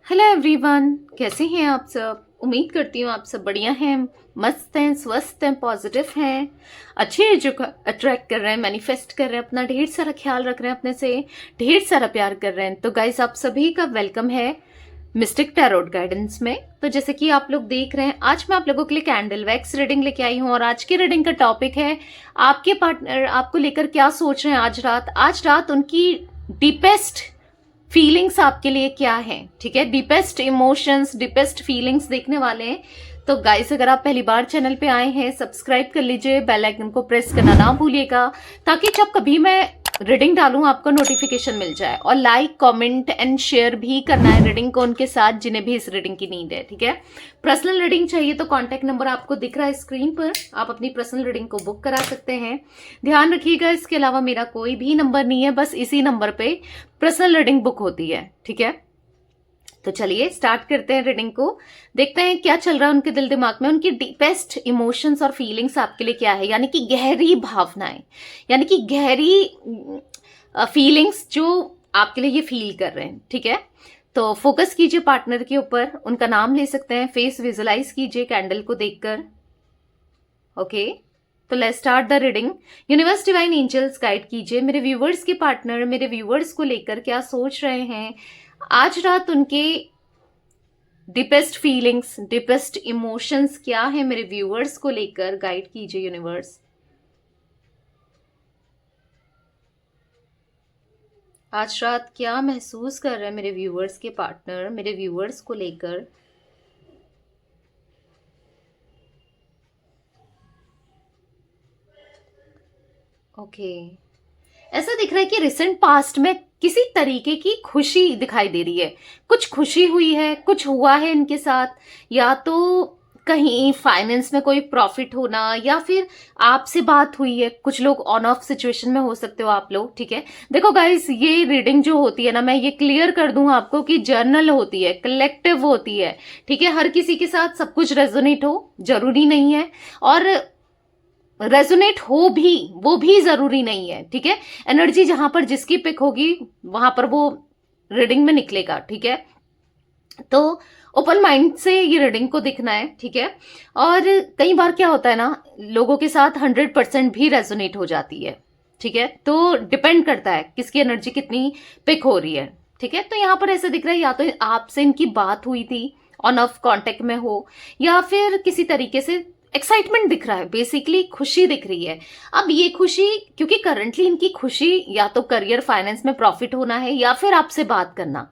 Hello everyone, कैसे हैं आप सब। उम्मीद करती हूँ आप सब बढ़िया हैं, मस्त हैं, स्वस्थ हैं, पॉजिटिव हैं, अच्छे जो अट्रैक्ट कर रहे हैं, मैनिफेस्ट कर रहे हैं, अपना ढेर सारा ख्याल रख रहे हैं, अपने से ढेर सारा प्यार कर रहे हैं। तो गाइस, आप सभी का वेलकम है मिस्टिक टैरोट गाइडेंस में। तो जैसे कि आप लोग देख रहे हैं, आज मैं आप लोगों के लिए कैंडल वैक्स रीडिंग लेके आई हूँ और आज की रीडिंग का टॉपिक है आपके पार्टनर आपको लेकर क्या सोच रहे हैं आज रात उनकी डीपेस्ट फीलिंग्स आपके लिए क्या है। ठीक है, डीपेस्ट इमोशंस, डीपेस्ट फीलिंग्स देखने वाले हैं। तो गाइस, अगर आप पहली बार चैनल पे आए हैं, सब्सक्राइब कर लीजिए, बेल आइकन को प्रेस करना ना भूलिएगा, ताकि जब कभी मैं रीडिंग डालूं आपको नोटिफिकेशन मिल जाए। और लाइक, कमेंट एंड शेयर भी करना है रीडिंग को उनके साथ जिन्हें भी इस रीडिंग की नीड है। ठीक है, पर्सनल रीडिंग चाहिए तो कॉन्टैक्ट नंबर आपको दिख रहा है स्क्रीन पर, आप अपनी पर्सनल रीडिंग को बुक करा सकते हैं। ध्यान रखिएगा, इसके अलावा मेरा कोई भी नंबर नहीं है, बस इसी नंबर पे पर्सनल रीडिंग बुक होती है। ठीक है, तो चलिए स्टार्ट करते हैं रीडिंग को। देखते हैं क्या चल रहा है उनके दिल दिमाग में, उनकी डीपेस्ट इमोशंस और फीलिंग्स आपके लिए क्या है, यानी कि गहरी भावनाएं, यानी कि गहरी फीलिंग्स जो आपके लिए ये फील कर रहे हैं। ठीक है, तो फोकस कीजिए पार्टनर के ऊपर, उनका नाम ले सकते हैं, फेस विजुलाइज कीजिए कैंडल को देखकर। ओके, तो let's start the reading. Universe, divine angels guide कीजिए मेरे व्यूवर्स के पार्टनर मेरे व्यूवर्स को लेकर क्या सोच रहे हैं आज रात, उनके डीपेस्ट फीलिंग्स, डीपेस्ट इमोशंस क्या है मेरे व्यूवर्स को लेकर, गाइड कीजिए यूनिवर्स। आज रात क्या महसूस कर रहे हैं मेरे व्यूवर्स के पार्टनर मेरे व्यूवर्स को लेकर। ओके, ऐसा दिख रहा है कि रिसेंट पास्ट में किसी तरीके की खुशी दिखाई दे रही है, कुछ खुशी हुई है, कुछ हुआ है इनके साथ, या तो कहीं फाइनेंस में कोई प्रॉफिट होना, या फिर आपसे बात हुई है। कुछ लोग ऑन ऑफ सिचुएशन में हो सकते हो आप लोग। ठीक है, देखो गाइस, ये रीडिंग जो होती है ना, मैं ये क्लियर कर दूं आपको कि जर्नल होती है, कलेक्टिव होती है। ठीक है, हर किसी के साथ सब कुछ रेजोनेट हो जरूरी नहीं है, और रेजोनेट हो भी वो भी जरूरी नहीं है। ठीक है, एनर्जी जहां पर जिसकी पिक होगी वहां पर वो रीडिंग में निकलेगा। ठीक है, तो ओपन माइंड से ये रीडिंग को दिखना है। ठीक है, और कई बार क्या होता है ना, लोगों के साथ 100% भी रेजोनेट हो जाती है। ठीक है, तो डिपेंड करता है किसकी एनर्जी कितनी पिक हो रही है। ठीक है, तो यहां पर ऐसा दिख रहा है या तो आपसे इनकी बात हुई थी, ऑन ऑफ कांटेक्ट में हो, या फिर किसी तरीके से एक्साइटमेंट दिख रहा है, बेसिकली खुशी दिख रही है। अब ये खुशी, क्योंकि करंटली इनकी खुशी या तो करियर फाइनेंस में प्रॉफिट होना है, या फिर आपसे बात करना,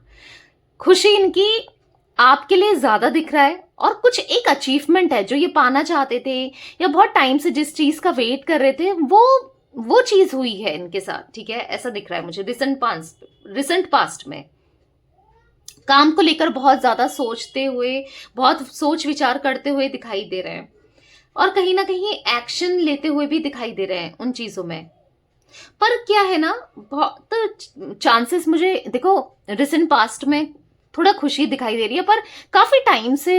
खुशी इनकी आपके लिए ज्यादा दिख रहा है। और कुछ एक अचीवमेंट है जो ये पाना चाहते थे, या बहुत टाइम से जिस चीज का वेट कर रहे थे, वो चीज हुई है इनके साथ। ठीक है, ऐसा दिख रहा है मुझे रिसेंट पास्ट में। काम को लेकर बहुत ज्यादा सोचते हुए, बहुत सोच विचार करते हुए दिखाई दे रहे हैं, और कहीं ना कहीं एक्शन लेते हुए भी दिखाई दे रहे हैं उन चीजों में। पर क्या है ना, बहुत चांसेस मुझे देखो रिसेंट पास्ट में थोड़ा खुशी दिखाई दे रही है, पर काफी टाइम से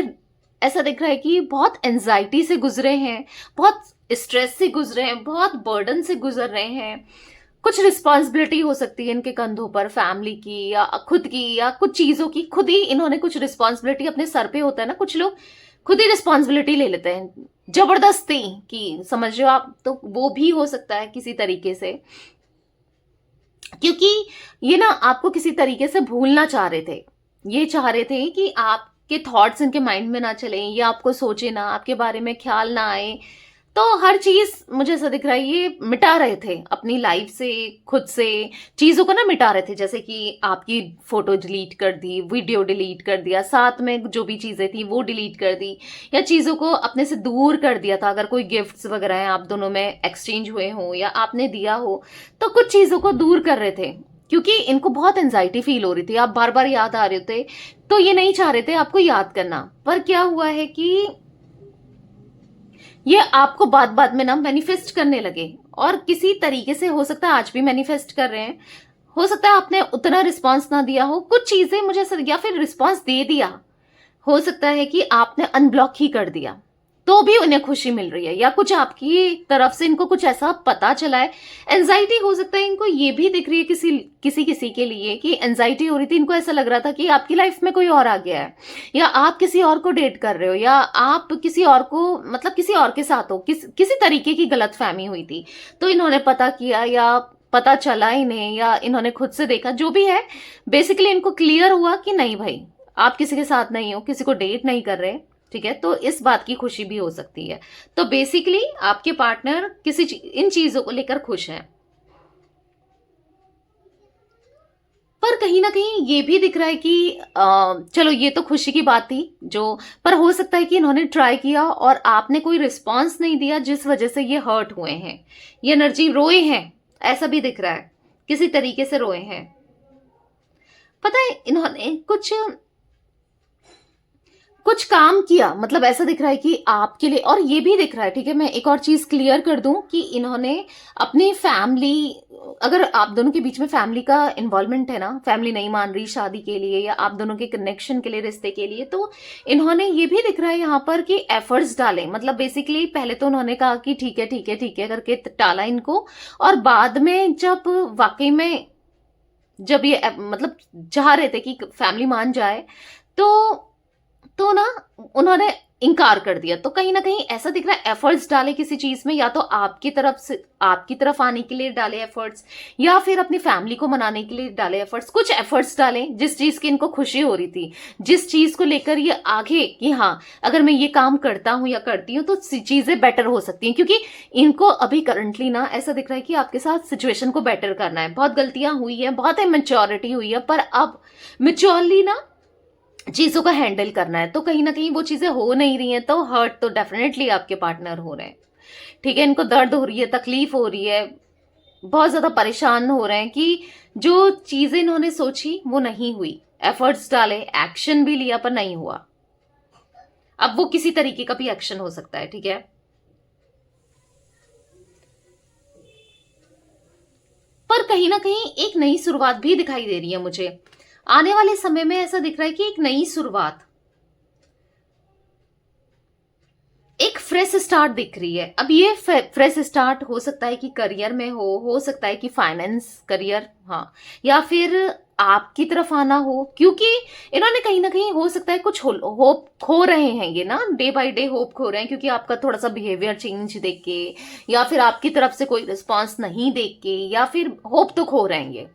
ऐसा दिख रहा है कि बहुत एंजाइटी से गुजरे हैं, बहुत स्ट्रेस से गुजरे हैं, बहुत बर्डन से गुजर रहे हैं। कुछ रिस्पॉन्सिबिलिटी हो सकती है इनके कंधों पर, फैमिली की या खुद की, या कुछ चीजों की खुद ही इन्होंने कुछ रिस्पॉन्सिबिलिटी अपने सर पे होता है ना, कुछ लोग खुद ही रिस्पॉन्सिबिलिटी ले लेते हैं जबरदस्ती की, समझ रहे हो आप, तो वो भी हो सकता है किसी तरीके से, क्योंकि ये ना आपको किसी तरीके से भूलना चाह रहे थे। ये चाह रहे थे कि आपके थॉट्स इनके माइंड में ना चलें, ये आपको सोचे ना, आपके बारे में ख्याल ना आए। तो हर चीज मुझे ऐसा दिख रहा है ये मिटा रहे थे अपनी लाइफ से, खुद से चीजों को ना मिटा रहे थे। जैसे कि आपकी फोटो डिलीट कर दी, वीडियो डिलीट कर दिया, साथ में जो भी चीजें थी वो डिलीट कर दी, या चीजों को अपने से दूर कर दिया था। अगर कोई गिफ्ट्स वगैरह हैं आप दोनों में एक्सचेंज हुए हो या आपने दिया हो, तो कुछ चीजों को दूर कर रहे थे, क्योंकि इनको बहुत एंजाइटी फील हो रही थी, आप बार बार याद आ रहे थे, तो ये नहीं चाह रहे थे आपको याद करना। पर क्या हुआ है कि ये आपको बात बात में ना मैनिफेस्ट करने लगे, और किसी तरीके से हो सकता है आज भी मैनिफेस्ट कर रहे हैं, हो सकता है आपने उतना रिस्पांस ना दिया हो, कुछ चीजें मुझे या फिर रिस्पांस दे दिया, हो सकता है कि आपने अनब्लॉक ही कर दिया। तो भी उन्हें खुशी मिल रही है, या कुछ आपकी तरफ से इनको कुछ ऐसा पता चला है। एंजाइटी हो सकता है इनको ये भी दिख रही है किसी किसी किसी के लिए कि एंजाइटी हो रही थी, इनको ऐसा लग रहा था कि आपकी लाइफ में कोई और आ गया है, या आप किसी और को डेट कर रहे हो, या आप किसी और को मतलब किसी और के साथ हो, किसी तरीके की गलतफहमी हुई थी, तो इन्होंने पता किया या पता चला इन्हें, या इन्होंने खुद से देखा, जो भी है बेसिकली इनको क्लियर हुआ कि नहीं भाई आप किसी के साथ नहीं हो, किसी को डेट नहीं कर रहे, ठीक है। तो इस बात की खुशी भी हो सकती है। तो बेसिकली आपके पार्टनर इन चीजों को लेकर खुश हैं। पर कहीं ना कहीं ये भी दिख रहा है कि चलो ये तो खुशी की बात थी जो, पर हो सकता है कि इन्होंने ट्राई किया और आपने कोई रिस्पॉन्स नहीं दिया, जिस वजह से ये हर्ट हुए हैं, ये एनर्जी रोए हैं, ऐसा भी दिख रहा है, किसी तरीके से रोए हैं। पता है इन्होंने कुछ काम किया, मतलब ऐसा दिख रहा है कि आपके लिए, और ये भी दिख रहा है, ठीक है, मैं एक और चीज क्लियर कर दूं कि इन्होंने अपनी फैमिली, अगर आप दोनों के बीच में फैमिली का इन्वॉल्वमेंट है ना, फैमिली नहीं मान रही शादी के लिए या आप दोनों के कनेक्शन के लिए, रिश्ते के लिए, तो इन्होंने ये भी दिख रहा है यहाँ पर कि एफर्ट्स डाले, मतलब बेसिकली पहले तो उन्होंने कहा कि ठीक है ठीक है ठीक है करके टाला इनको, और बाद में जब वाकई में जब ये मतलब चाह रहे थे कि फैमिली मान जाए, तो ना उन्होंने इनकार कर दिया। तो कहीं ना कहीं ऐसा दिख रहा है एफर्ट्स डाले किसी चीज में, या तो आपकी तरफ आने के लिए डाले एफर्ट्स, या फिर अपनी फैमिली को मनाने के लिए डाले एफर्ट्स, कुछ एफर्ट्स डाले जिस चीज की इनको खुशी हो रही थी, जिस चीज को लेकर ये आगे कि हाँ अगर मैं ये काम करता हूं या करती हूँ तो चीजें बेटर हो सकती हैं, क्योंकि इनको अभी करंटली ना ऐसा दिख रहा है कि आपके साथ सिचुएशन को बेटर करना है, बहुत गलतियां हुई है, बहुत इमेच्योरिटी हुई है, पर अब मेच्योरली ना चीजों का हैंडल करना है। तो कहीं ना कहीं वो चीजें हो नहीं रही हैं, तो हर्ट तो डेफिनेटली आपके पार्टनर हो रहे हैं, ठीक है, इनको दर्द हो रही है, तकलीफ हो रही है, बहुत ज्यादा परेशान हो रहे हैं कि जो चीजें इन्होंने सोची वो नहीं हुई, एफर्ट्स डाले, एक्शन भी लिया पर नहीं हुआ। अब वो किसी तरीके का भी एक्शन हो सकता है, ठीक है। पर कहीं ना कहीं एक नई शुरुआत भी दिखाई दे रही है मुझे आने वाले समय में, ऐसा दिख रहा है कि एक नई शुरुआत, एक फ्रेश स्टार्ट दिख रही है। अब ये फ्रेश स्टार्ट हो सकता है कि करियर में हो सकता है कि फाइनेंस करियर, हाँ, या फिर आपकी तरफ आना हो, क्योंकि इन्होंने कहीं ना कहीं हो सकता है कुछ होप खो रहे हैं, ये ना डे बाय डे होप खो रहे हैं, क्योंकि आपका थोड़ा सा बिहेवियर चेंज देख के, या फिर आपकी तरफ से कोई रिस्पॉन्स नहीं देख के, या फिर होप तो खो रहे हैं ये,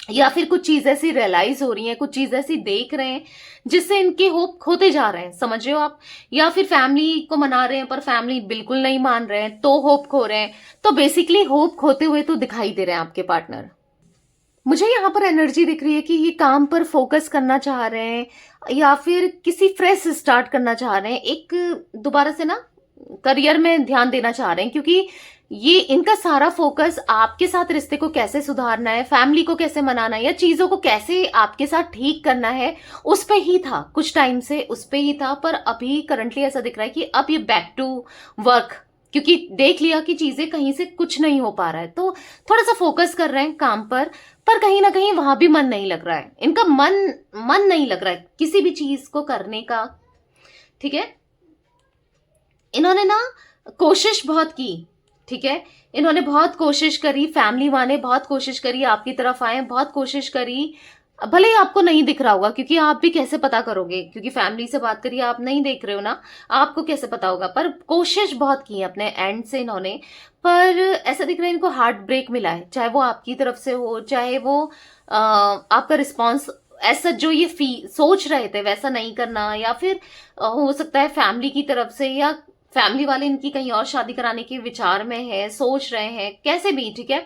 या फिर कुछ चीज ऐसी रियलाइज हो रही है, कुछ चीज ऐसी देख रहे हैं जिससे इनके होप खोते जा रहे हैं, समझ रहे हो आप, या फिर फैमिली को मना रहे हैं पर फैमिली बिल्कुल नहीं मान रहे हैं तो होप खो रहे हैं। तो बेसिकली होप खोते हुए तो दिखाई दे रहे हैं आपके पार्टनर। मुझे यहाँ पर एनर्जी दिख रही है कि ये काम पर फोकस करना चाह रहे हैं, या फिर किसी फ्रेश स्टार्ट करना चाह रहे हैं, एक दोबारा से ना करियर में ध्यान देना चाह रहे हैं, क्योंकि ये इनका सारा फोकस आपके साथ रिश्ते को कैसे सुधारना है, फैमिली को कैसे मनाना है, या चीजों को कैसे आपके साथ ठीक करना है, उस पे ही था, कुछ टाइम से उस पे ही था। पर अभी करंटली ऐसा दिख रहा है कि अब ये बैक टू वर्क, क्योंकि देख लिया कि चीजें कहीं से कुछ नहीं हो पा रहा है, तो थोड़ा सा फोकस कर रहे हैं काम पर कहीं ना कहीं वहां भी मन नहीं लग रहा है, इनका मन नहीं लग रहा है किसी भी चीज को करने का, ठीक है। इन्होंने ना कोशिश बहुत की, ठीक है, इन्होंने बहुत कोशिश करी, फैमिली वाले बहुत कोशिश करी आपकी तरफ आए, बहुत कोशिश करी, भले ही आपको नहीं दिख रहा होगा, क्योंकि आप भी कैसे पता करोगे, क्योंकि फैमिली से बात करिए, आप नहीं देख रहे हो ना, आपको कैसे पता होगा, पर कोशिश बहुत की अपने एंड से इन्होंने। पर ऐसा दिख रहा है इनको हार्ट ब्रेक मिला है, चाहे वो आपकी तरफ से हो, चाहे वो आपका रिस्पॉन्स ऐसा जो ये सोच रहे थे वैसा नहीं करना, या फिर हो सकता है फैमिली की तरफ से, या फैमिली वाले इनकी कहीं और शादी कराने के विचार में है, सोच रहे हैं, कैसे भी, ठीक है।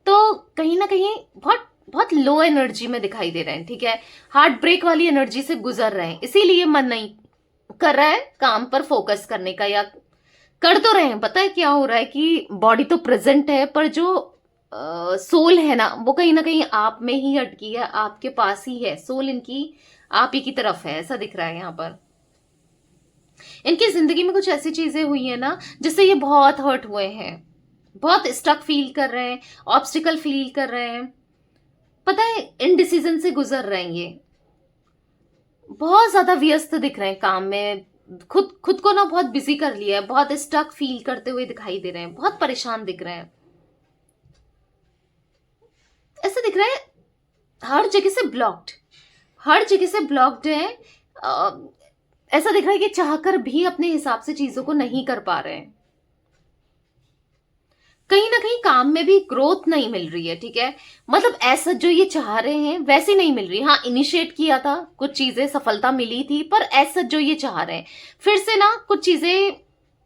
तो कहीं ना कहीं बहुत बहुत लो एनर्जी में दिखाई दे रहे हैं, ठीक है, हार्ट ब्रेक वाली एनर्जी से गुजर रहे हैं, इसीलिए मन नहीं कर रहा है काम पर फोकस करने का, या कर तो रहे हैं, पता है क्या हो रहा है कि बॉडी तो प्रेजेंट है, पर जो सोल है ना वो कहीं ना कहीं आप में ही अटकी है, आपके पास ही है, सोल इनकी आप ही की तरफ है, ऐसा दिख रहा है यहाँ पर। इनकी जिंदगी में कुछ ऐसी चीजें हुई है ना जिससे ये बहुत हर्ट हुए हैं, बहुत स्टक फील कर रहे हैं, ऑब्स्टिकल फील कर रहे हैं, पता है इनडिसीजन से गुजर रहे हैं, ये बहुत ज्यादा व्यस्त दिख रहे हैं काम में, खुद खुद को ना बहुत बिजी कर लिया है, बहुत स्टक फील करते हुए दिखाई दे रहे हैं, बहुत परेशान दिख रहे हैं। ऐसा दिख रहा है हर जगह से ब्लॉक्ड, हर जगह से ब्लॉक्ड है। अ, ऐसा दिख रहा है कि चाहकर भी अपने हिसाब से चीजों को नहीं कर पा रहे हैं। कहीं ना कहीं काम में भी ग्रोथ नहीं मिल रही है, ठीक है। मतलब ऐसा जो ये चाह रहे हैं वैसी नहीं मिल रही। हाँ, इनिशिएट किया था, कुछ चीजें सफलता मिली थी, पर ऐसा जो ये चाह रहे हैं फिर से ना कुछ चीजें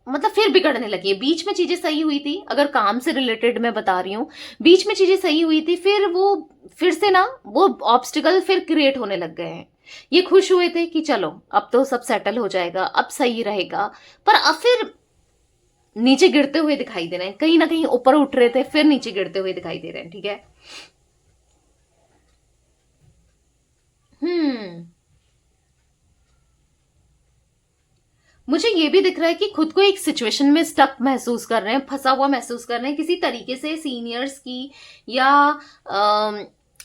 मतलब फिर बिगड़ने लगी है। बीच में चीजें सही हुई थी, अगर काम से रिलेटेड मैं बता रही हूँ, बीच में चीजें सही हुई थी, फिर वो फिर से ना वो ऑब्स्टिकल फिर क्रिएट होने लग गए हैं। ये खुश हुए थे कि चलो अब तो सब सेटल हो जाएगा, अब सही रहेगा, पर अब फिर नीचे गिरते हुए दिखाई दे रहे हैं। कहीं ना कहीं ऊपर उठ रहे थे, फिर नीचे गिरते हुए दिखाई दे रहे हैं, ठीक है। हम्म मुझे ये भी दिख रहा है कि खुद को एक सिचुएशन में स्टक महसूस कर रहे हैं, फंसा हुआ महसूस कर रहे हैं किसी तरीके से, सीनियर्स की, या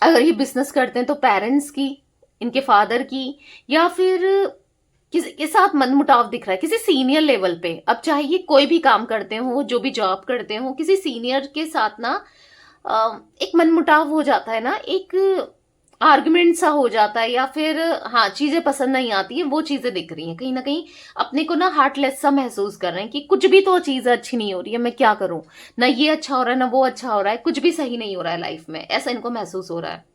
अगर ये बिजनेस करते हैं तो पेरेंट्स की, इनके फादर की, या फिर किसी के साथ मनमुटाव दिख रहा है किसी सीनियर लेवल पे। अब चाहे ये कोई भी काम करते हो, जो भी जॉब करते हो, किसी सीनियर के साथ ना एक मनमुटाव हो जाता है ना, एक आर्गुमेंट सा हो जाता है, या फिर हाँ चीजें पसंद नहीं आती है, वो चीजें दिख रही हैं। कहीं ना कहीं अपने को ना हार्टलेस सा महसूस कर रहे हैं कि कुछ भी तो चीज अच्छी नहीं हो रही है, मैं क्या करूं, ना ये अच्छा हो रहा है ना वो अच्छा हो रहा है, कुछ भी सही नहीं हो रहा है लाइफ में, ऐसा इनको महसूस हो रहा है।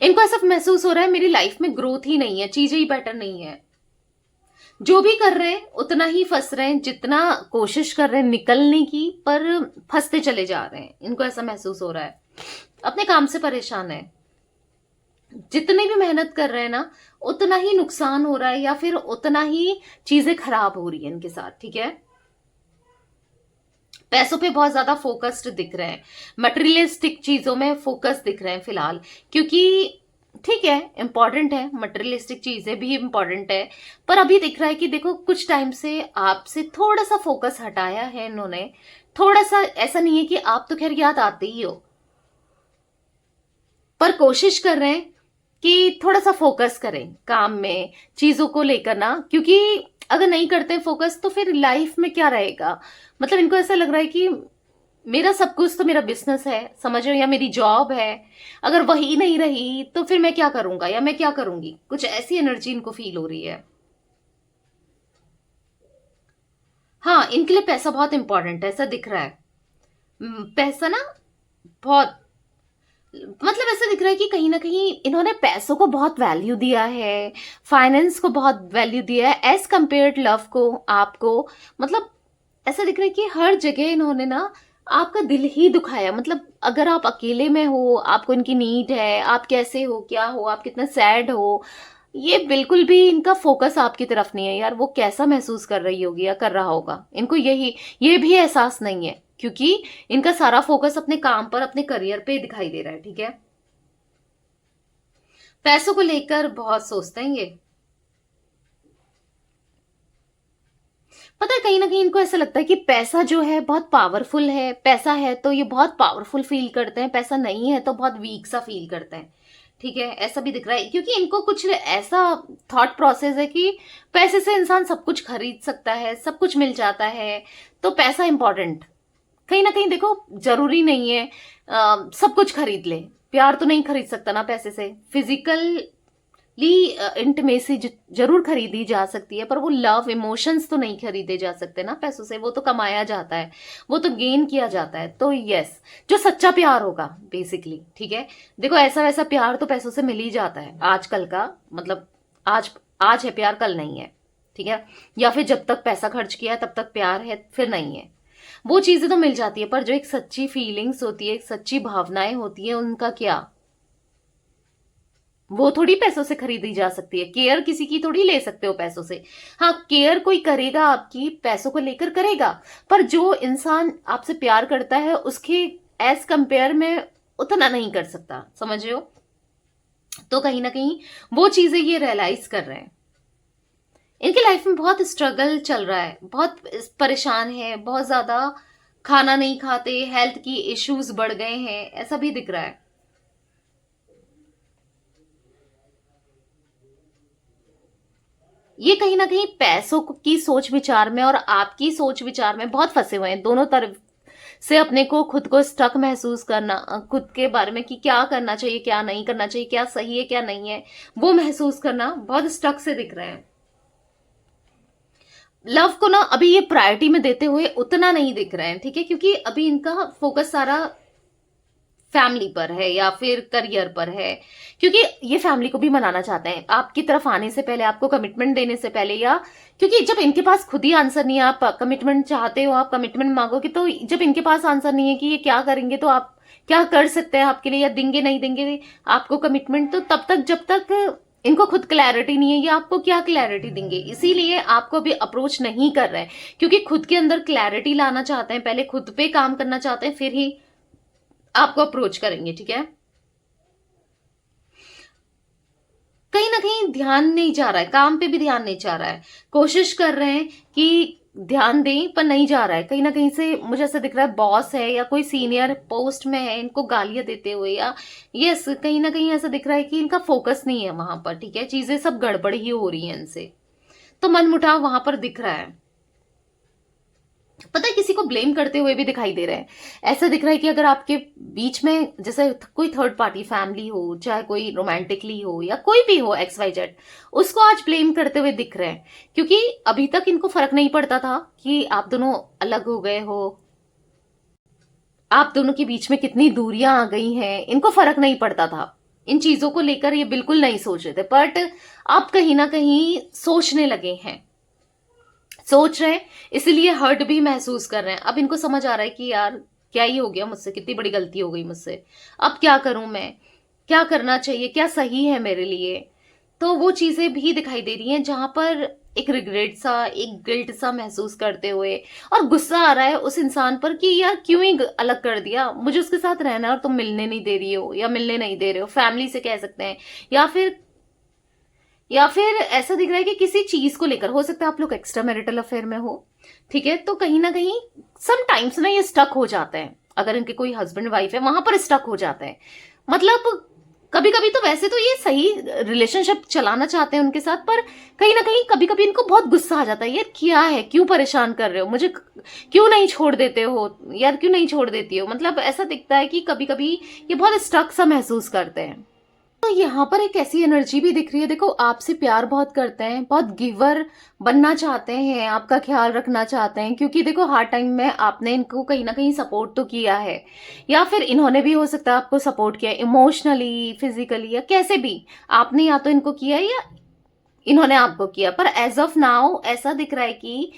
इनको ऐसा महसूस हो रहा है मेरी लाइफ में ग्रोथ ही नहीं है, चीजें ही बेटर नहीं है। जो भी कर रहे हैं उतना ही फंस रहे हैं, जितना कोशिश कर रहे हैं निकलने की, पर फंसते चले जा रहे हैं। इनको ऐसा महसूस हो रहा है, अपने काम से परेशान है। जितनी भी मेहनत कर रहे हैं ना, उतना ही नुकसान हो रहा है, या फिर उतना ही चीजें खराब हो रही है इनके साथ, ठीक है। पैसों पे बहुत ज्यादा फोकस्ड दिख रहे हैं, मटेरियलिस्टिक चीजों में फोकस दिख रहे हैं फिलहाल, क्योंकि ठीक है इंपॉर्टेंट है, मटेरियलिस्टिक चीजें भी इंपॉर्टेंट है, पर अभी दिख रहा है कि देखो कुछ टाइम से आपसे थोड़ा सा फोकस हटाया है इन्होंने। थोड़ा सा, ऐसा नहीं है कि आप तो खैर याद आते ही हो, पर कोशिश कर रहे हैं कि थोड़ा सा फोकस करें काम में, चीजों को लेकर ना, क्योंकि अगर नहीं करते फोकस तो फिर लाइफ में क्या रहेगा। मतलब इनको ऐसा लग रहा है कि मेरा सब कुछ तो मेरा बिजनेस है, समझ रहे हो, या मेरी जॉब है, अगर वही नहीं रही तो फिर मैं क्या करूंगा या मैं क्या करूंगी, कुछ ऐसी एनर्जी इनको फील हो रही है। हाँ, इनके लिए पैसा बहुत इंपॉर्टेंट है, ऐसा दिख रहा है। पैसा ना बहुत, मतलब ऐसा दिख रहा है कि कहीं ना कहीं इन्होंने पैसों को बहुत वैल्यू दिया है, फाइनेंस को बहुत वैल्यू दिया है एज कंपेयर्ड लव को, आपको। मतलब ऐसा दिख रहा है कि हर जगह इन्होंने ना आपका दिल ही दुखाया। मतलब अगर आप अकेले में हो, आपको इनकी नीड है, आप कैसे हो, क्या हो, आप कितना सैड हो, ये बिल्कुल भी इनका फोकस आपकी तरफ नहीं है। यार वो कैसा महसूस कर रही होगी या कर रहा होगा, इनको यही ये भी एहसास नहीं है, क्योंकि इनका सारा फोकस अपने काम पर, अपने करियर पे दिखाई दे रहा है, ठीक है। पैसों को लेकर बहुत सोचते हैं ये। पता है कहीं ना कहीं इनको ऐसा लगता है कि पैसा जो है बहुत पावरफुल है, पैसा है तो ये बहुत पावरफुल फील करते हैं, पैसा नहीं है तो बहुत वीक सा फील करते हैं, ठीक है। ऐसा भी दिख रहा है क्योंकि इनको कुछ ऐसा थॉट प्रोसेस है कि पैसे से इंसान सब कुछ खरीद सकता है, सब कुछ मिल जाता है, तो पैसा इंपॉर्टेंट। कहीं ना कहीं देखो जरूरी नहीं है सब कुछ खरीद ले, प्यार तो नहीं खरीद सकता ना पैसे से। फिजिकल ली इंटीमेसी जरूर खरीदी जा सकती है, पर वो लव इमोशंस तो नहीं खरीदे जा सकते ना पैसों से, वो तो कमाया जाता है, वो तो गेन किया जाता है। तो यस, जो सच्चा प्यार होगा बेसिकली, ठीक है। देखो ऐसा वैसा प्यार तो पैसों से मिल ही जाता है आजकल का, मतलब आज आज है प्यार, कल नहीं है, ठीक है। या फिर जब तक पैसा खर्च किया है तब तक प्यार है, फिर नहीं है। वो चीजें तो मिल जाती है, पर जो एक सच्ची फीलिंग्स होती है, एक सच्ची भावनाएं होती है, उनका क्या, वो थोड़ी पैसों से खरीदी जा सकती है। केयर किसी की थोड़ी ले सकते हो पैसों से। हाँ, केयर कोई करेगा आपकी, पैसों को लेकर करेगा, पर जो इंसान आपसे प्यार करता है उसके एज कंपेयर में उतना नहीं कर सकता, समझ रहे हो। तो कहीं ना कहीं वो चीजें ये रियलाइज कर रहे हैं। इनकी लाइफ में बहुत स्ट्रगल चल रहा है, बहुत परेशान है, बहुत ज्यादा खाना नहीं खाते, हेल्थ की इश्यूज बढ़ गए हैं, ऐसा भी दिख रहा है। ये कहीं ना कहीं पैसों की सोच विचार में और आपकी सोच विचार में बहुत फंसे हुए हैं। दोनों तरफ से अपने को खुद को स्टक महसूस करना, खुद के बारे में कि क्या करना चाहिए क्या नहीं करना चाहिए, क्या सही है क्या नहीं है, वो महसूस करना बहुत स्टक से दिख रहे हैं। लव को ना अभी ये प्रायोरिटी में देते हुए उतना नहीं दिख रहे हैं, ठीक है, क्योंकि अभी इनका फोकस सारा फैमिली पर है या फिर करियर पर है, क्योंकि ये फैमिली को भी मनाना चाहते हैं आपकी तरफ आने से पहले, आपको कमिटमेंट देने से पहले, या क्योंकि जब इनके पास खुद ही आंसर नहीं है, आप कमिटमेंट चाहते हो, आप कमिटमेंट मांगोगे, तो जब इनके पास आंसर नहीं है कि ये क्या करेंगे, तो आप क्या कर सकते हैं आपके लिए, या देंगे नहीं देंगे आपको कमिटमेंट, तो तब तक जब तक इनको खुद क्लैरिटी नहीं है, ये आपको क्या क्लैरिटी देंगे। इसीलिए आपको अभी अप्रोच नहीं कर रहे हैं, क्योंकि खुद के अंदर क्लैरिटी लाना चाहते हैं, पहले खुद पे काम करना चाहते हैं, फिर ही आपको अप्रोच करेंगे, ठीक है। कहीं ना कहीं ध्यान नहीं जा रहा है, काम पे भी ध्यान नहीं जा रहा है, कोशिश कर रहे हैं कि ध्यान दें पर नहीं जा रहा है। कहीं ना कहीं से मुझे ऐसा दिख रहा है बॉस है या कोई सीनियर पोस्ट में है, इनको गालियां देते हुए, या यस कहीं ना कहीं ऐसा दिख रहा है कि इनका फोकस नहीं है वहां पर, ठीक है, चीजें सब गड़बड़ ही हो रही हैं इनसे, तो मनमुटाव वहां पर दिख रहा है। पता है किसी को ब्लेम करते हुए भी दिखाई दे रहा है। ऐसा दिख रहा है कि अगर आपके बीच में जैसे कोई थर्ड पार्टी फैमिली हो, चाहे कोई रोमांटिकली हो या कोई भी हो XYZ, उसको आज ब्लेम करते हुए दिख रहे हैं, क्योंकि अभी तक इनको फर्क नहीं पड़ता था कि आप दोनों अलग हो गए हो, आप दोनों के बीच में कितनी दूरियां आ गई हैं, इनको फर्क नहीं पड़ता था। इन चीजों को लेकर ये बिल्कुल नहीं सोच रहे थे, बट आप कहीं ना कहीं सोचने लगे हैं, सोच रहे हैं, इसीलिए हर्ट भी महसूस कर रहे हैं। अब इनको समझ आ रहा है कि यार क्या ही हो गया मुझसे, कितनी बड़ी गलती हो गई मुझसे, अब क्या करूं मैं, क्या करना चाहिए, क्या सही है मेरे लिए। तो वो चीजें भी दिखाई दे रही हैं जहां पर एक रिग्रेट सा, एक गिल्ट सा महसूस करते हुए, और गुस्सा आ रहा है उस इंसान पर कि यार क्यों ही अलग कर दिया, मुझे उसके साथ रहना है और तुम मिलने नहीं दे रही हो या मिलने नहीं दे रहे हो, फैमिली से कह सकते हैं, या फिर ऐसा दिख रहा है कि किसी चीज को लेकर, हो सकता है आप लोग एक्स्ट्रा मैरिटल अफेयर में हो, ठीक है, तो कहीं ना कहीं समटाइम्स ना ये स्टक हो जाते हैं, अगर इनके कोई हस्बैंड वाइफ है वहां पर स्टक हो जाते हैं। मतलब कभी कभी तो वैसे तो ये सही रिलेशनशिप चलाना चाहते हैं उनके साथ, पर कहीं ना कहीं कभी कभी इनको बहुत गुस्सा आ जाता है, यार क्या है, क्यों परेशान कर रहे हो मुझे, क्यों नहीं छोड़ देते हो यार, क्यों नहीं छोड़ देती हो, मतलब ऐसा दिखता है कि कभी कभी ये बहुत स्टक सा महसूस करते हैं। तो यहाँ पर एक ऐसी एनर्जी भी दिख रही है, देखो आपसे प्यार बहुत करते हैं, बहुत गिवर बनना चाहते हैं, आपका ख्याल रखना चाहते हैं, क्योंकि देखो हार्ड टाइम में आपने इनको कहीं ना कहीं सपोर्ट तो किया है, या फिर इन्होंने भी हो सकता है आपको सपोर्ट किया, इमोशनली फिजिकली या कैसे भी, आपने या तो इनको किया या इन्होंने आपको किया, पर एज ऑफ नाउ ऐसा दिख रहा है कि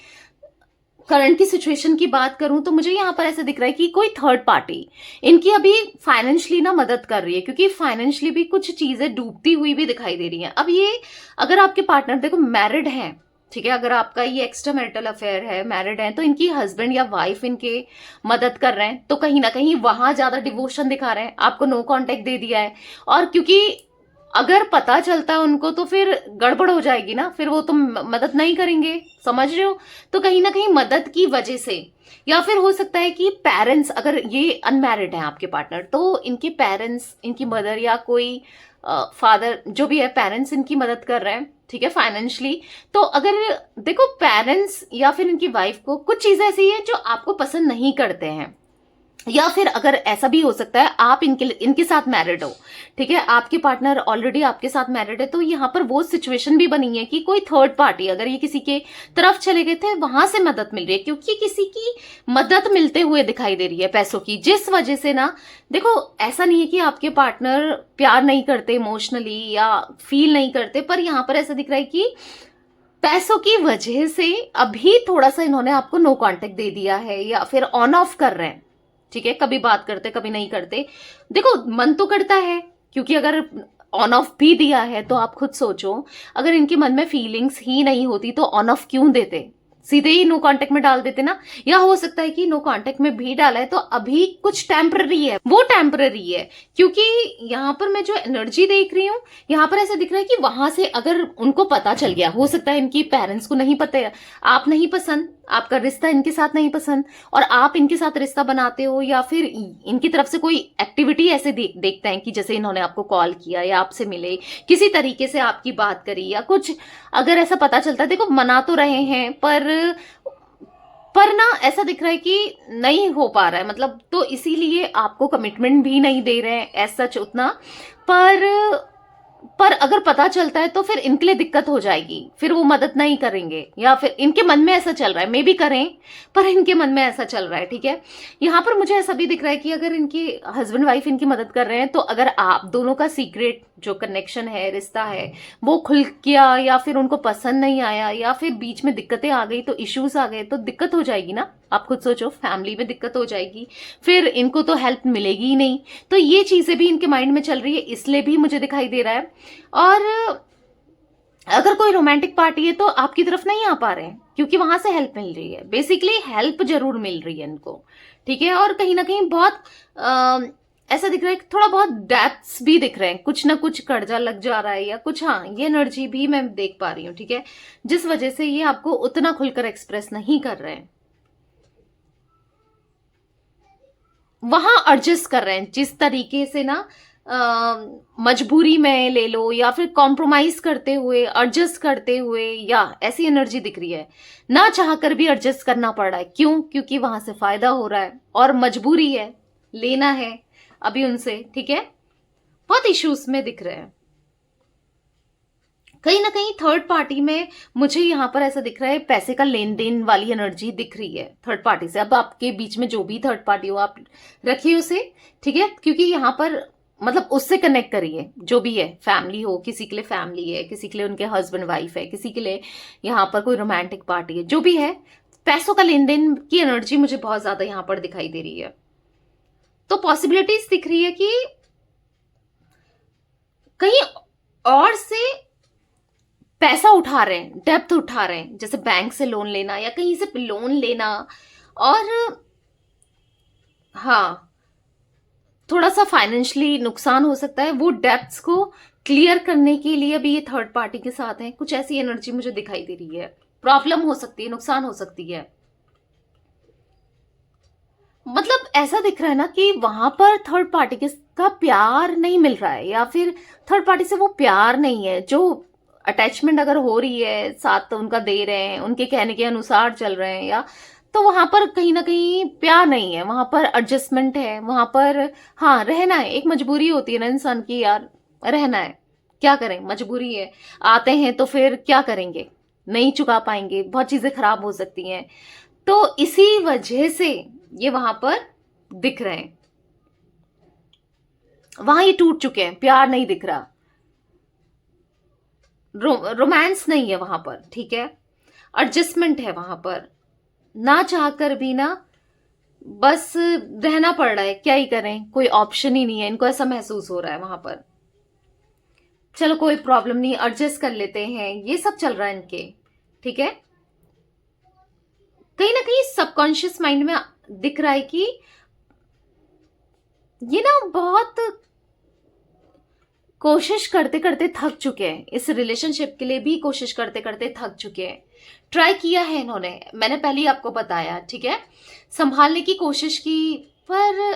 करंट की सिचुएशन की बात करूं तो मुझे यहाँ पर ऐसा दिख रहा है कि कोई थर्ड पार्टी इनकी अभी फाइनेंशियली ना मदद कर रही है, क्योंकि फाइनेंशियली भी कुछ चीजें डूबती हुई भी दिखाई दे रही हैं। अब ये अगर आपके पार्टनर देखो मैरिड हैं, ठीक है, अगर आपका ये एक्स्ट्रा मैरिटल अफेयर है, मैरिड है, तो इनकी हस्बैंड या वाइफ इनके मदद कर रहे हैं, तो कहीं ना कहीं वहां ज्यादा डिवोशन दिखा रहे हैं, आपको नो कांटेक्ट दे दिया है, और क्योंकि अगर पता चलता है उनको तो फिर गड़बड़ हो जाएगी ना, फिर वो तो मदद नहीं करेंगे, समझ रहे हो। तो कहीं ना कहीं मदद की वजह से, या फिर हो सकता है कि पेरेंट्स, अगर ये अनमैरिड है आपके पार्टनर, तो इनके पेरेंट्स, इनकी मदर या कोई फादर जो भी है, पेरेंट्स इनकी मदद कर रहे हैं, ठीक है, फाइनेंशियली। तो अगर देखो पेरेंट्स या फिर इनकी वाइफ को कुछ चीजें ऐसी है जो आपको पसंद नहीं करते हैं, या फिर अगर ऐसा भी हो सकता है आप इनके साथ मैरिड हो, ठीक है, आपके पार्टनर ऑलरेडी आपके साथ मैरिड है, तो यहाँ पर वो सिचुएशन भी बनी है कि कोई थर्ड पार्टी अगर ये किसी के तरफ चले गए थे, वहां से मदद मिल रही है, क्योंकि किसी की मदद मिलते हुए दिखाई दे रही है पैसों की, जिस वजह से ना देखो ऐसा नहीं है कि आपके पार्टनर प्यार नहीं करते इमोशनली या फील नहीं करते, पर यहाँ पर ऐसा दिख रहा है कि पैसों की वजह से अभी थोड़ा सा इन्होंने आपको नो कांटेक्ट दे दिया है, या फिर ऑन ऑफ कर रहे हैं, ठीक है, कभी बात करते कभी नहीं करते। देखो मन तो करता है, क्योंकि अगर ऑन ऑफ भी दिया है तो आप खुद सोचो, अगर इनके मन में फीलिंग्स ही नहीं होती तो ऑन ऑफ क्यों देते, सीधे ही नो कांटेक्ट में डाल देते ना। या हो सकता है कि नो कांटेक्ट में भी डाला है तो अभी कुछ टेम्पररी है, वो टेम्पररी है, क्योंकि यहाँ पर मैं जो एनर्जी देख रही हूँ, यहाँ पर ऐसा दिख रहा है कि वहां से अगर उनको पता चल गया, हो सकता है इनकी पेरेंट्स को नहीं पता है, आप नहीं पसंद, आपका रिश्ता इनके साथ नहीं पसंद और आप इनके साथ रिश्ता बनाते हो, या फिर इनकी तरफ से कोई एक्टिविटी ऐसे देखते हैं कि जैसे इन्होंने आपको कॉल किया या आपसे मिले, किसी तरीके से आपकी बात करी या कुछ, अगर ऐसा पता चलता है, देखो मना तो रहे हैं पर ना ऐसा दिख रहा है कि नहीं हो पा रहा है, मतलब तो इसीलिए आपको कमिटमेंट भी नहीं दे रहे हैं एज सच उतना। पर पर अगर पता चलता है तो फिर इनके लिए दिक्कत हो जाएगी, फिर वो मदद नहीं करेंगे, या फिर इनके मन में ऐसा चल रहा है, मे भी करें पर इनके मन में ऐसा चल रहा है, ठीक है। यहाँ पर मुझे ऐसा भी दिख रहा है कि अगर इनकी हस्बैंड वाइफ इनकी मदद कर रहे हैं, तो अगर आप दोनों का सीक्रेट जो कनेक्शन है, रिश्ता है, वो खुल गया या फिर उनको पसंद नहीं आया या फिर बीच में दिक्कतें आ गई, तो इश्यूज आ गए, तो दिक्कत हो जाएगी ना। आप खुद सोचो, फैमिली में दिक्कत हो जाएगी, फिर इनको तो हेल्प मिलेगी ही नहीं। तो ये चीजें भी इनके माइंड में चल रही है, इसलिए भी मुझे दिखाई दे रहा है। और अगर कोई रोमांटिक पार्टी है तो आपकी तरफ नहीं आ पा रहे हैं, क्योंकि वहां से हेल्प मिल रही है, बेसिकली हेल्प जरूर मिल रही है इनको, ठीक है। और कहीं ना कहीं बहुत ऐसा दिख रहा है, थोड़ा बहुत डेप्थ्स भी दिख रहे हैं, कुछ ना कुछ कर्जा लग जा रहा है या कुछ, हाँ ये एनर्जी भी मैं देख पा रही हूँ, ठीक है, जिस वजह से ये आपको उतना खुलकर एक्सप्रेस नहीं कर रहे हैं। वहां एडजस्ट कर रहे हैं, जिस तरीके से ना मजबूरी में ले लो या फिर कॉम्प्रोमाइज करते हुए, एडजस्ट करते हुए, या ऐसी एनर्जी दिख रही है, ना चाहकर भी एडजस्ट करना पड़ रहा है। क्यों? क्योंकि वहां से फायदा हो रहा है और मजबूरी है, लेना है अभी उनसे, ठीक है। बहुत इश्यूज में दिख रहे हैं। कहीं ना कहीं थर्ड पार्टी में मुझे यहाँ पर ऐसा दिख रहा है, पैसे का लेन देन वाली एनर्जी दिख रही है थर्ड पार्टी से। अब आपके बीच में जो भी थर्ड पार्टी हो, आप रखिए उसे, ठीक है, क्योंकि यहाँ पर मतलब उससे कनेक्ट करिए, जो भी है, फैमिली हो, किसी के लिए फैमिली है, किसी के लिए उनके हस्बैंड वाइफ है, किसी के लिए यहाँ पर कोई रोमांटिक पार्टी है, जो भी है, पैसों का लेन देन की एनर्जी मुझे बहुत ज्यादा यहाँ पर दिखाई दे रही है। तो पॉसिबिलिटीज दिख रही है कि कहीं और से पैसा उठा रहे हैं, डेप्थ उठा रहे हैं, जैसे बैंक से लोन लेना या कहीं से लोन लेना, और हाँ थोड़ा सा फाइनेंशियली नुकसान हो सकता है, वो डेप्थ्स को क्लियर करने के लिए भी ये थर्ड पार्टी के साथ है, कुछ ऐसी एनर्जी मुझे दिखाई दे रही है। प्रॉब्लम हो सकती है, नुकसान हो सकती है, मतलब ऐसा दिख रहा है ना कि वहां पर थर्ड पार्टी का प्यार नहीं मिल रहा है, या फिर थर्ड पार्टी से वो प्यार नहीं है, जो अटैचमेंट अगर हो रही है, साथ तो उनका दे रहे हैं, उनके कहने के अनुसार चल रहे हैं, या तो वहां पर कहीं ना कहीं प्यार नहीं है, वहां पर एडजस्टमेंट है, वहां पर हाँ रहना है, एक मजबूरी होती है ना इंसान की, यार रहना है, क्या करें, मजबूरी है, आते हैं तो फिर क्या करेंगे, नहीं चुका पाएंगे, बहुत चीजें खराब हो सकती हैं, तो इसी वजह से ये वहां पर दिख रहे हैं। वहां ये टूट चुके हैं, प्यार नहीं दिख रहा, रोमांस नहीं है वहां पर, ठीक है, एडजस्टमेंट है वहां पर, ना चाहकर भी ना बस रहना पड़ रहा है, क्या ही करें, कोई ऑप्शन ही नहीं है, इनको ऐसा महसूस हो रहा है वहां पर। चलो कोई प्रॉब्लम नहीं, एडजस्ट कर लेते हैं, ये सब चल रहा है इनके, ठीक है। कहीं ना कहीं सबकॉन्शियस माइंड में दिख रहा है कि ये ना बहुत कोशिश करते करते थक चुके हैं, इस रिलेशनशिप के लिए भी कोशिश करते करते थक चुके हैं, ट्राई किया है इन्होंने, मैंने पहले ही आपको बताया, ठीक है, संभालने की कोशिश की, पर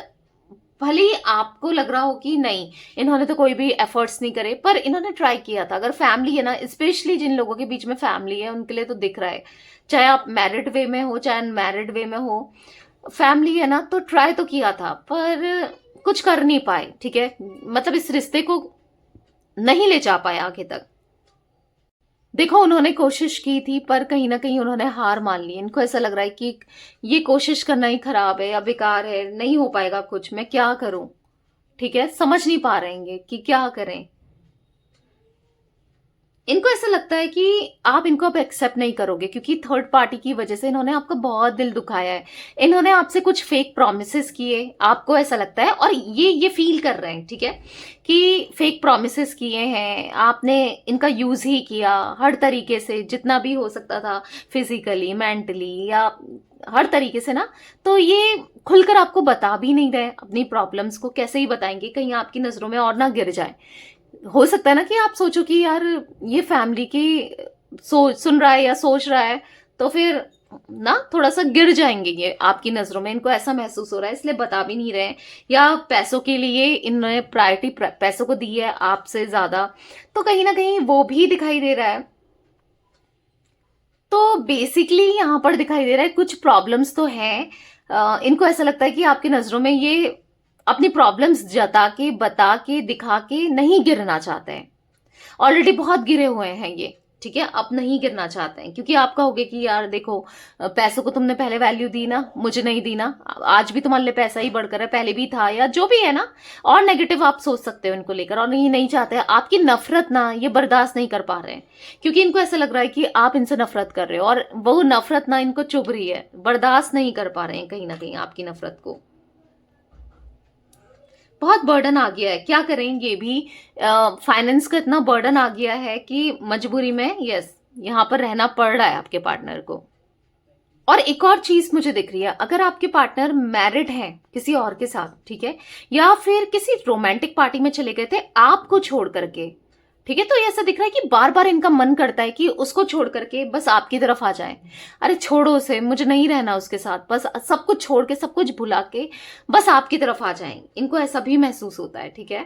भले ही आपको लग रहा हो कि नहीं इन्होंने तो कोई भी एफर्ट्स नहीं करे, पर इन्होंने ट्राई किया था। अगर फैमिली है ना, स्पेशली जिन लोगों के बीच में फैमिली है, उनके लिए तो दिख रहा है, चाहे आप मैरिड वे में हो चाहे अनमैरिड वे में हो, फैमिली है ना, तो ट्राई तो किया था पर कुछ कर नहीं पाए, ठीक है, मतलब इस रिश्ते को नहीं ले जा पाए आगे तक। देखो उन्होंने कोशिश की थी पर कहीं ना कहीं उन्होंने हार मान ली, इनको ऐसा लग रहा है कि ये कोशिश करना ही खराब है या बेकार है, नहीं हो पाएगा कुछ, मैं क्या करूं, ठीक है, समझ नहीं पा रहे हैं कि क्या करें। इनको ऐसा लगता है कि आप इनको अब एक्सेप्ट नहीं करोगे, क्योंकि थर्ड पार्टी की वजह से इन्होंने आपका बहुत दिल दुखाया है, इन्होंने आपसे कुछ फेक प्रॉमिसेस किए, आपको ऐसा लगता है, और ये फील कर रहे हैं, ठीक है, कि फेक प्रॉमिसेस किए हैं आपने, इनका यूज ही किया हर तरीके से, जितना भी हो सकता था, फिजिकली, मेंटली, या हर तरीके से ना, तो ये खुलकर आपको बता भी नहीं रहे अपनी प्रॉब्लम्स को, कैसे ही बताएंगे, कहीं आपकी नजरों में और ना गिर जाए। हो सकता है ना कि आप सोचो कि यार ये फैमिली की सुन रहा है या सोच रहा है, तो फिर ना थोड़ा सा गिर जाएंगे ये आपकी नजरों में, इनको ऐसा महसूस हो रहा है, इसलिए बता भी नहीं रहे हैं, या पैसों के लिए इन्होंने प्रायोरिटी पैसों को दी है आपसे ज्यादा, तो कहीं ना कहीं वो भी दिखाई दे रहा है। तो बेसिकली यहाँ पर दिखाई दे रहा है कुछ प्रॉब्लम्स तो हैं। इनको ऐसा लगता है कि आपकी नजरों में ये अपनी प्रॉब्लम्स जता के, बता के, दिखा के नहीं गिरना चाहते हैं। ऑलरेडी बहुत गिरे हुए हैं ये, ठीक है, अब नहीं गिरना चाहते हैं, क्योंकि आप कहोगे कि यार देखो, पैसों को तुमने पहले वैल्यू दी ना, मुझे नहीं दी ना, आज भी तुम्हारे लिए पैसा ही बढ़कर है, पहले भी था, या जो भी है ना, और नेगेटिव आप सोच सकते हो इनको लेकर, और ये नहीं चाहते, आपकी नफरत ना ये बर्दाश्त नहीं कर पा रहे हैं, क्योंकि इनको ऐसा लग रहा है कि आप इनसे नफरत कर रहे हो, और वो नफरत ना इनको चुभ रही है, बर्दाश्त नहीं कर पा रहे हैं कहीं ना कहीं आपकी नफरत को। बहुत बर्डन आ गया है, क्या करें, ये भी फाइनेंस का इतना बर्डन आ गया है कि मजबूरी में यस यहाँ पर रहना पड़ रहा है आपके पार्टनर को। और एक और चीज मुझे दिख रही है, अगर आपके पार्टनर मैरिड हैं किसी और के साथ, ठीक है, या फिर किसी रोमांटिक पार्टी में चले गए थे आपको छोड़ करके, ठीक है, तो ऐसा दिख रहा है कि बार बार इनका मन करता है कि उसको छोड़ करके बस आपकी तरफ आ जाए। अरे छोड़ो उसे, मुझे नहीं रहना उसके साथ, बस सब कुछ छोड़ के, सब कुछ भुला के बस आपकी तरफ आ जाए, इनको ऐसा भी महसूस होता है, ठीक है,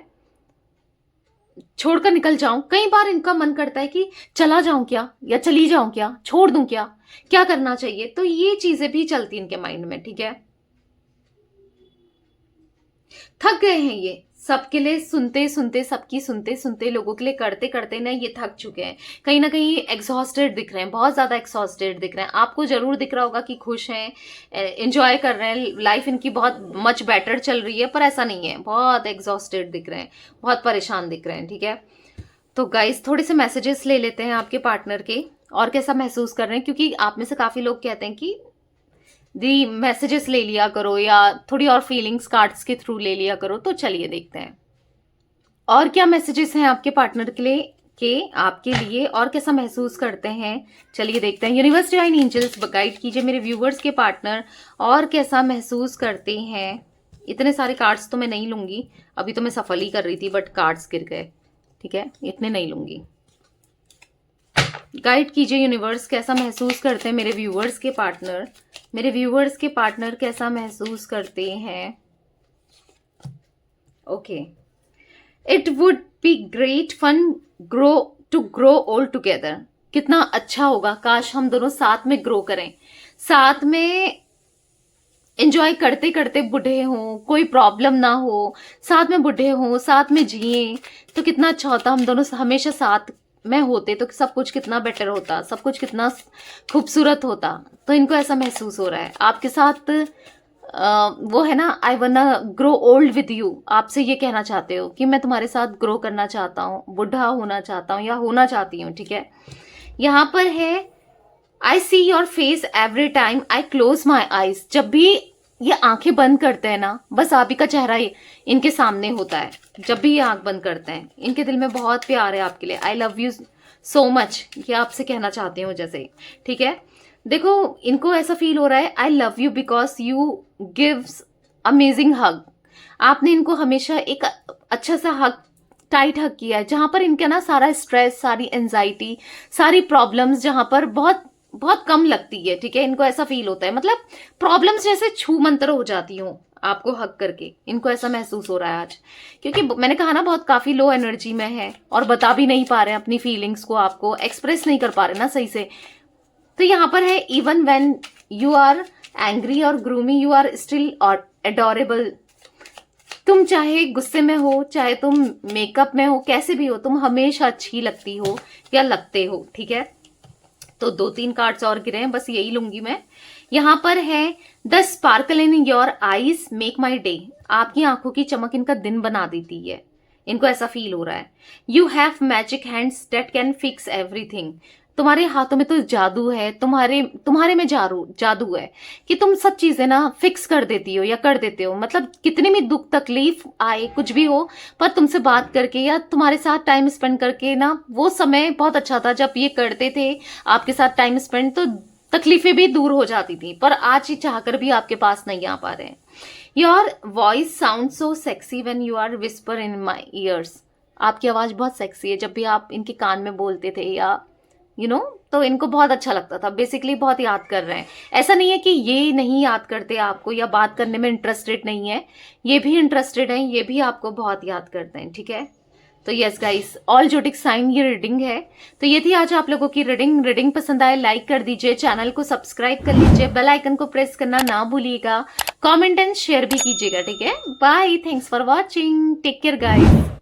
छोड़कर निकल जाऊं। कई बार इनका मन करता है कि चला जाऊं क्या, या चली जाऊं क्या, छोड़ दूं क्या, क्या करना चाहिए, तो ये चीजें भी चलती इनके माइंड में, ठीक है। थक गए हैं ये सबके लिए सुनते सुनते, सबकी सुनते सुनते, लोगों के लिए करते करते ना ये थक चुके हैं, कहीं ना कहीं एग्जॉस्टेड दिख रहे हैं, बहुत ज्यादा एग्जॉस्टेड दिख रहे हैं। आपको जरूर दिख रहा होगा कि खुश हैं, एंजॉय कर रहे हैं, लाइफ इनकी बहुत मच बेटर चल रही है, पर ऐसा नहीं है, बहुत एग्जॉस्टेड दिख रहे हैं, बहुत परेशान दिख रहे हैं, ठीक है। तो गाइस थोड़े से मैसेजेस ले लेते हैं आपके पार्टनर के, और कैसा महसूस कर रहे हैं, क्योंकि आप में से काफी लोग कहते हैं कि दी मैसेजेस ले लिया करो, या थोड़ी और फीलिंग्स कार्ड्स के थ्रू ले लिया करो। तो चलिए देखते हैं और क्या मैसेजेस हैं आपके पार्टनर के लिए, आपके लिए, और कैसा महसूस करते हैं। चलिए देखते हैं। यूनिवर्स डिवाइन एंजल्स गाइड कीजिए मेरे व्यूवर्स के पार्टनर, और कैसा महसूस करते हैं। इतने सारे कार्ड्स तो मैं नहीं लूंगी, अभी तो मैं सफल ही कर रही थी, बट कार्ड्स गिर गए, ठीक है, इतने नहीं लूंगी। गाइड कीजिए यूनिवर्स, कैसा महसूस करते हैं मेरे व्यूवर्स के पार्टनर, मेरे व्यूवर्स के पार्टनर कैसा महसूस करते हैं। Okay, it would be great fun to grow old together. कितना अच्छा होगा, काश हम दोनों साथ में ग्रो करें, साथ में एंजॉय करते करते बूढ़े हों, कोई प्रॉब्लम ना हो, साथ में बूढ़े हों, साथ में जिए, तो कितना अच्छा होता। हम दोनों हमेशा साथ में होते तो सब कुछ कितना बेटर होता, सब कुछ कितना खूबसूरत होता। तो इनको ऐसा महसूस हो रहा है आपके साथ, वो है ना, I wanna grow old with you. आपसे ये कहना चाहते हो कि मैं तुम्हारे साथ ग्रो करना चाहता हूँ, बूढ़ा होना चाहता हूँ, या होना चाहती हूँ, ठीक है। यहाँ पर है I see your face every time I close my eyes. जब भी ये आंखें बंद करते हैं ना, बस आप ही का चेहरा ही इनके सामने होता है। जब भी ये आंख बंद करते हैं, इनके दिल में बहुत प्यार है आपके लिए। आई लव यू सो मच, ये आपसे कहना चाहती हूँ जैसे, ठीक है। देखो इनको ऐसा फील हो रहा है, I love you because you gives amazing hug. आपने इनको हमेशा एक अच्छा सा हग, टाइट हग किया है, जहां पर इनका ना सारा स्ट्रेस, सारी एंजाइटी, सारी प्रॉब्लम्स जहां पर बहुत बहुत कम लगती है, ठीक है। इनको ऐसा फील होता है, मतलब प्रॉब्लम्स जैसे छू मंतर हो जाती हूँ आपको हक करके, इनको ऐसा महसूस हो रहा है आज। क्योंकि मैंने कहा ना, बहुत काफी लो एनर्जी में है और बता भी नहीं पा रहे हैं अपनी फीलिंग्स को, आपको एक्सप्रेस नहीं कर पा रहे ना सही से। तो यहाँ पर है even when you are angry और ग्रूमी यू आर स्टिल और एडोरेबल। तुम चाहे गुस्से में हो, चाहे तुम मेकअप में हो, कैसे भी हो, तुम हमेशा अच्छी लगती हो या लगते हो, ठीक है। तो 2-3 कार्ड्स और गिरे हैं, बस यही लूंगी मैं। यहां पर है the sparkle in your eyes make my day. आपकी आंखों की चमक इनका दिन बना देती है, इनको ऐसा फील हो रहा है। You have magic hands that can fix everything. तुम्हारे हाथों में तो जादू है, तुम्हारे में जादू है कि तुम सब चीजें ना फिक्स कर देती हो या कर देते हो। मतलब कितनी भी दुख तकलीफ आए, कुछ भी हो, पर तुमसे बात करके या तुम्हारे साथ टाइम स्पेंड करके ना, वो समय बहुत अच्छा था जब ये करते थे आपके साथ टाइम स्पेंड, तो तकलीफें भी दूर हो जाती थी। पर आज ये चाहकर भी आपके पास नहीं आ पा रहे हैं। Your voice sound so sexy when you are whisper in my ears. आपकी आवाज बहुत सेक्सी है जब भी आप इनके कान में बोलते थे या तो इनको बहुत अच्छा लगता था, बेसिकली बहुत याद कर रहे हैं। ऐसा नहीं है कि ये नहीं याद करते आपको या बात करने में इंटरेस्टेड नहीं है, ये भी इंटरेस्टेड हैं, ये भी आपको बहुत याद करते हैं, ठीक है। तो यस गाइस, ऑल जोटिक साइन ये रीडिंग है। तो ये थी आज आप लोगों की रीडिंग पसंद आए लाइक कर दीजिए, चैनल को सब्सक्राइब कर लीजिए, बेल आइकन को प्रेस करना ना भूलिएगा, कमेंट एंड शेयर भी कीजिएगा, ठीक है। Bye, thanks for watching, take care guys.